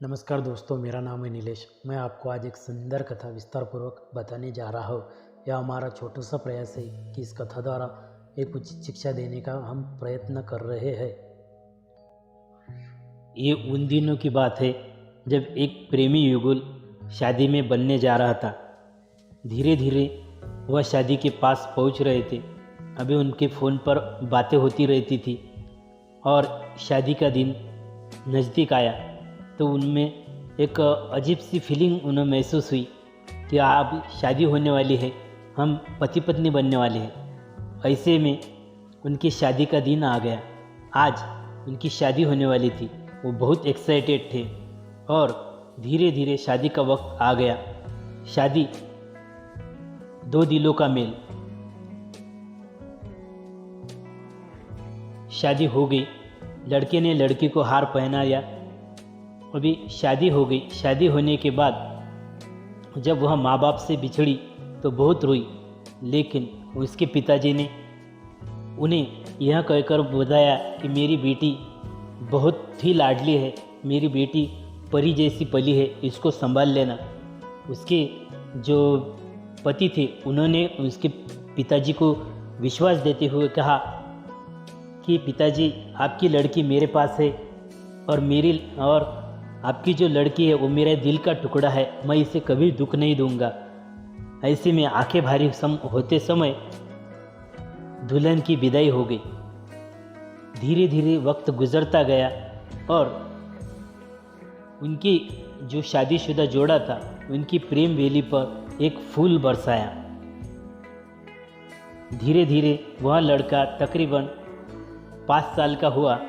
नमस्कार दोस्तों, मेरा नाम है नीलेश। मैं आपको आज एक सुंदर कथा विस्तारपूर्वक बताने जा रहा हूँ। यह हमारा छोटा सा प्रयास है कि इस कथा द्वारा एक उचित शिक्षा देने का हम प्रयत्न कर रहे हैं। ये उन दिनों की बात है जब एक प्रेमी युगल शादी में बनने जा रहा था। धीरे धीरे वह शादी के पास पहुँच रहे थे। अभी उनके फ़ोन पर बातें होती रहती थी और शादी का दिन नज़दीक आया तो उनमें एक अजीब सी फीलिंग उन्हें महसूस हुई कि अब शादी होने वाली है, हम पति पत्नी बनने वाले हैं। ऐसे में उनकी शादी का दिन आ गया। आज उनकी शादी होने वाली थी। वो बहुत एक्साइटेड थे और धीरे धीरे शादी का वक्त आ गया। शादी दो दिलों का मेल। शादी हो गई। लड़के ने लड़की को हार पहनाया। अभी शादी हो गई। शादी होने के बाद जब वह माँ बाप से बिछड़ी तो बहुत रोई, लेकिन उसके पिताजी ने उन्हें यह कहकर बताया कि मेरी बेटी बहुत ही लाडली है, मेरी बेटी परी जैसी पली है, इसको संभाल लेना। उसके जो पति थे उन्होंने उसके पिताजी को विश्वास देते हुए कहा कि पिताजी, आपकी लड़की मेरे पास है और आपकी जो लड़की है वो मेरे दिल का टुकड़ा है, मैं इसे कभी दुख नहीं दूंगा। ऐसे में आंखें भारी होते समय दुल्हन की विदाई हो गई। धीरे धीरे वक्त गुजरता गया और उनकी जो शादीशुदा जोड़ा था उनकी प्रेम वेली पर एक फूल बरसाया। धीरे धीरे वह लड़का तकरीबन 5 साल का हुआ।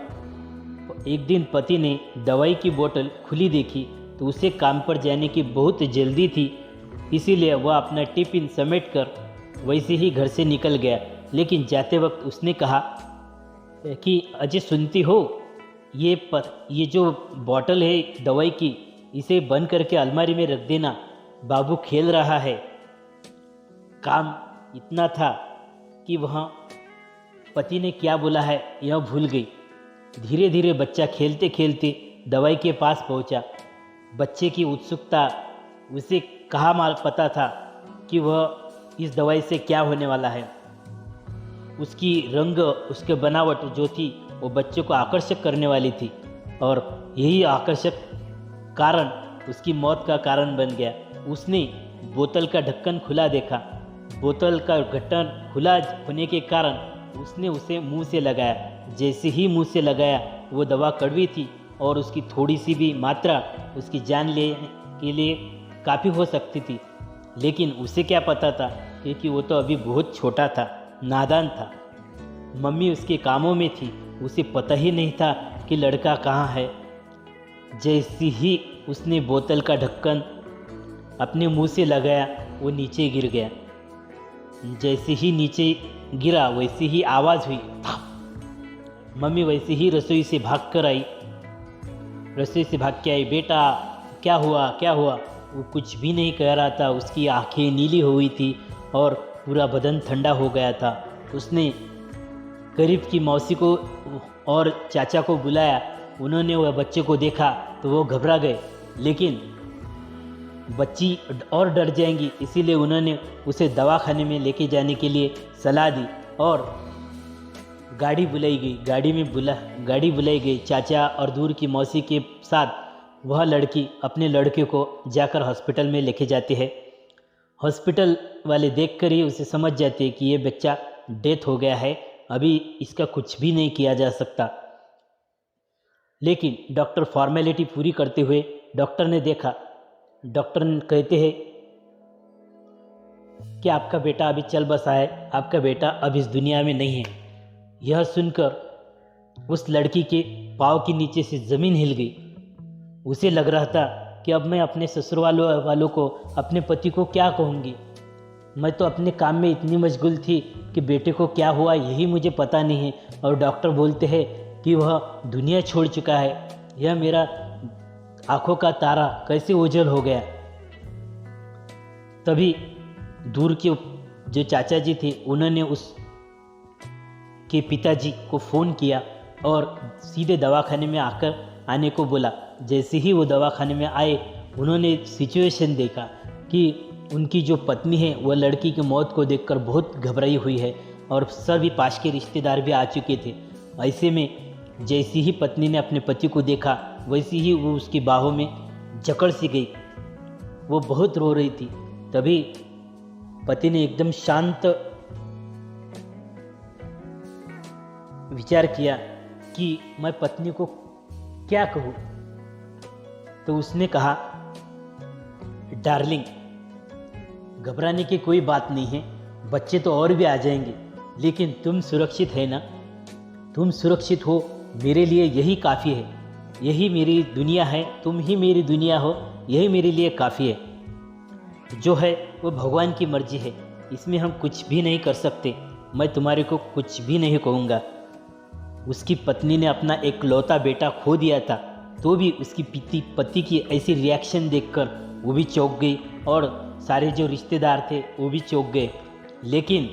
एक दिन पति ने दवाई की बोतल खुली देखी तो उसे काम पर जाने की बहुत जल्दी थी, इसीलिए वह अपना टिफिन समेटकर वैसे ही घर से निकल गया। लेकिन जाते वक्त उसने कहा कि अजय, सुनती हो, ये जो बोतल है दवाई की, इसे बंद करके अलमारी में रख देना, बाबू खेल रहा है। काम इतना था कि वह पति ने क्या बोला है यह भूल गई। धीरे धीरे बच्चा खेलते खेलते दवाई के पास पहुंचा। बच्चे की उत्सुकता, उसे कहाँ पता था कि वह इस दवाई से क्या होने वाला है। उसकी रंग, उसके बनावट जो थी वो बच्चे को आकर्षक करने वाली थी और यही आकर्षक कारण उसकी मौत का कारण बन गया। उसने बोतल का ढक्कन खुला देखा। बोतल का ढक्कन खुला होने के कारण उसने उसे मुंह से लगाया। जैसे ही मुंह से लगाया वो दवा कड़वी थी और उसकी थोड़ी सी भी मात्रा उसकी जान लेने के लिए काफ़ी हो सकती थी। लेकिन उसे क्या पता था, क्योंकि वो तो अभी बहुत छोटा था, नादान था। मम्मी उसके कामों में थी, उसे पता ही नहीं था कि लड़का कहाँ है। जैसे ही उसने बोतल का ढक्कन अपने मुंह से लगाया वो नीचे गिर गया। जैसे ही नीचे गिरा वैसे ही आवाज़ हुई। मम्मी वैसे ही रसोई से भाग के आई। बेटा क्या हुआ क्या हुआ? वो कुछ भी नहीं कह रहा था। उसकी आंखें नीली हो गई थी और पूरा बदन ठंडा हो गया था। उसने करीब की मौसी को और चाचा को बुलाया। उन्होंने वह बच्चे को देखा तो वो घबरा गए, लेकिन बच्ची और डर जाएंगी, इसीलिए उन्होंने उसे दवाखाने में लेके जाने के लिए सलाह दी और गाड़ी बुलाई गई। चाचा और दूर की मौसी के साथ वह लड़की अपने लड़के को जाकर हॉस्पिटल में लेके जाती है। हॉस्पिटल वाले देखकर ही उसे समझ जाते हैं कि ये बच्चा डेथ हो गया है, अभी इसका कुछ भी नहीं किया जा सकता। लेकिन डॉक्टर फॉर्मेलिटी पूरी करते हुए डॉक्टर ने देखा। डॉक्टर कहते हैं कि आपका बेटा अभी चल बसा है, आपका बेटा अब इस दुनिया में नहीं है। यह सुनकर उस लड़की के पाँव के नीचे से ज़मीन हिल गई। उसे लग रहा था कि अब मैं अपने ससुराल वालों को, अपने पति को क्या कहूँगी। मैं तो अपने काम में इतनी मशगूल थी कि बेटे को क्या हुआ यही मुझे पता नहीं है, और डॉक्टर बोलते हैं कि वह दुनिया छोड़ चुका है। यह मेरा आंखों का तारा कैसे ओझल हो गया। तभी दूर के जो चाचा जी थे उन्होंने उस के पिताजी को फ़ोन किया और सीधे दवाखाने में आने को बोला। जैसे ही वो दवाखाने में आए, उन्होंने सिचुएशन देखा कि उनकी जो पत्नी है वह लड़की की मौत को देखकर बहुत घबराई हुई है और सभी पास के रिश्तेदार भी आ चुके थे। ऐसे में जैसी ही पत्नी ने अपने पति को देखा, वैसी ही वो उसकी बाहों में जकड़ सी गई। वो बहुत रो रही थी। तभी पति ने एकदम शांत विचार किया कि मैं पत्नी को क्या कहूँ। तो उसने कहा, डार्लिंग, घबराने की कोई बात नहीं है, बच्चे तो और भी आ जाएंगे, लेकिन तुम सुरक्षित है ना? तुम सुरक्षित हो, मेरे लिए यही काफ़ी है। यही मेरी दुनिया है, तुम ही मेरी दुनिया हो, यही मेरे लिए काफ़ी है। जो है वो भगवान की मर्जी है, इसमें हम कुछ भी नहीं कर सकते। मैं तुम्हारे को कुछ भी नहीं कहूँगा। उसकी पत्नी ने अपना एक लौता बेटा खो दिया था, तो भी उसकी पति की ऐसी रिएक्शन देखकर वो भी चौंक गई और सारे जो रिश्तेदार थे वो भी चौंक गए। लेकिन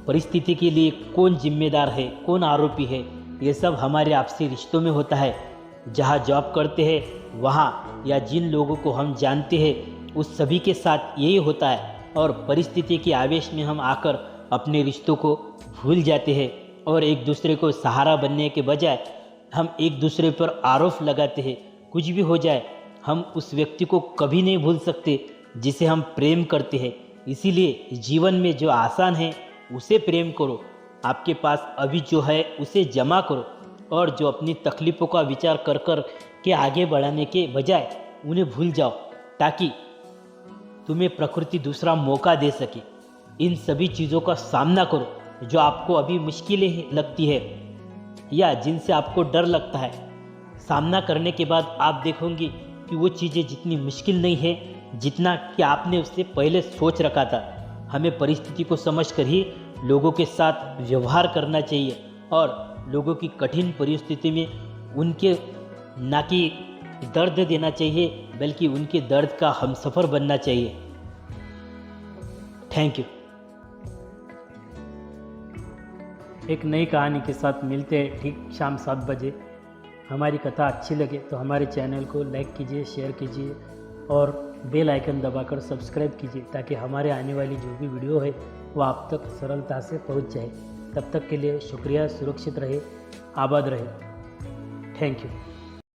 परिस्थिति के लिए कौन जिम्मेदार है, कौन आरोपी है, ये सब हमारे आपसी रिश्तों में होता है। जहाँ जॉब करते हैं वहाँ या जिन लोगों को हम जानते हैं उस सभी के साथ यही होता है। और परिस्थिति के आवेश में हम आकर अपने रिश्तों को भूल जाते हैं और एक दूसरे को सहारा बनने के बजाय हम एक दूसरे पर आरोप लगाते हैं। कुछ भी हो जाए, हम उस व्यक्ति को कभी नहीं भूल सकते जिसे हम प्रेम करते हैं। इसीलिए जीवन में जो आसान है उसे प्रेम करो, आपके पास अभी जो है उसे जमा करो, और जो अपनी तकलीफ़ों का विचार कर कर के आगे बढ़ाने के बजाय उन्हें भूल जाओ, ताकि तुम्हें प्रकृति दूसरा मौका दे सके। इन सभी चीज़ों का सामना करो जो आपको अभी मुश्किलें लगती है या जिनसे आपको डर लगता है। सामना करने के बाद आप देखोगे कि वो चीज़ें जितनी मुश्किल नहीं है जितना कि आपने उससे पहले सोच रखा था। हमें परिस्थिति को समझकर ही लोगों के साथ व्यवहार करना चाहिए और लोगों की कठिन परिस्थिति में उनके ना कि दर्द देना चाहिए, बल्कि उनके दर्द का हमसफ़र बनना चाहिए। Thank you. एक नई कहानी के साथ मिलते हैं ठीक शाम 7 बजे। हमारी कथा अच्छी लगे तो हमारे चैनल को लाइक कीजिए, शेयर कीजिए और बेल आइकन दबाकर सब्सक्राइब कीजिए, ताकि हमारे आने वाली जो भी वीडियो है वो आप तक सरलता से पहुंच जाए। तब तक के लिए शुक्रिया। सुरक्षित रहे, आबाद रहे। Thank you.